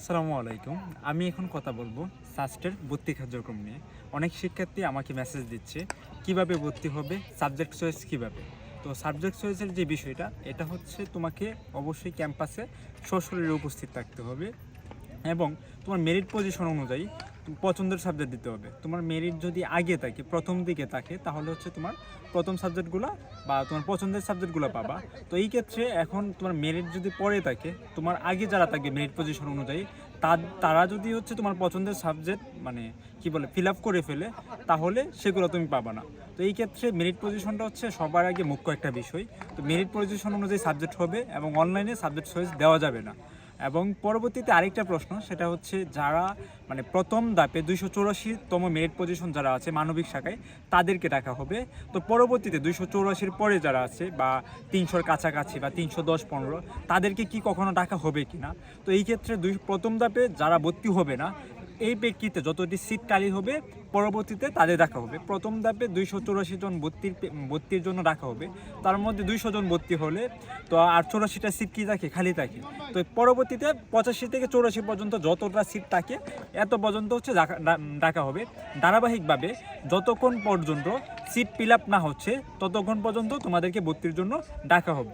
আসসালামু আলাইকুম। আমি এখন কথা বলবো সাস্টের ভর্তি কার্যক্রম নিয়ে। অনেক শিক্ষার্থী আমাকে মেসেজ দিচ্ছে কিভাবে ভর্তি হবে, সাবজেক্ট চয়েস কিভাবে। তো সাবজেক্ট চয়েসের যে বিষয়টা, এটা হচ্ছে তোমাকে অবশ্যই ক্যাম্পাসে সশরীরে উপস্থিত থাকতে হবে এবং তোমার মেরিট পজিশন অনুযায়ী পছন্দের সাবজেক্ট দিতে হবে। তোমার মেরিট যদি আগে থাকে, প্রথম দিকে থাকে, তাহলে হচ্ছে তোমার প্রথম সাবজেক্টগুলো বা তোমার পছন্দের সাবজেক্টগুলো পাবা। তো এই ক্ষেত্রে এখন তোমার মেরিট যদি পরে থাকে, তোমার আগে যারা থাকবে মেরিট পজিশন অনুযায়ী, তারা যদি হচ্ছে তোমার পছন্দের সাবজেক্ট মানে কি বলে ফিল আপ করে ফেলে, তাহলে সেগুলো তুমি পাবা না। তো এই ক্ষেত্রে মেরিট পজিশনটা হচ্ছে সবার আগে মুখ্য একটা বিষয়। তো মেরিট পজিশন অনুযায়ী সাবজেক্ট হবে এবং অনলাইনে সাবজেক্ট চয়েস দেওয়া যাবে না। এবং পরবর্তীতে আরেকটা প্রশ্ন, সেটা হচ্ছে যারা মানে প্রথম ধাপে 284তম মেরিট পজিশন যারা আছে মানবিক শাখায়, তাদেরকে ডাকা হবে। তো পরবর্তীতে 284-র পরে যারা আছে বা 300-র কাছাকাছি বা 310-15, তাদেরকে কি কখনো ডাকা হবে কি না। তো এই ক্ষেত্রে প্রথম ধাপে যারা ভর্তি হবে না, এই প্রেক্ষিতে যতটি সিট খালি হবে পরবর্তীতে তাদের ডাকা হবে। প্রথম ধাপে 284 জন ভর্তির জন্য ডাকা হবে, তার মধ্যে 200 জন ভর্তি হলে তো আর 84টা সিট কি থাকে, খালি থাকে। তো পরবর্তীতে 85 থেকে 84 পর্যন্ত যতটা সিট থাকে এত পর্যন্ত হচ্ছে ডাকা হবে। ধারাবাহিকভাবে যতক্ষণ পর্যন্ত সিট ফিল আপ না হচ্ছে ততক্ষণ পর্যন্ত তোমাদেরকে ভর্তির জন্য ডাকা হবে।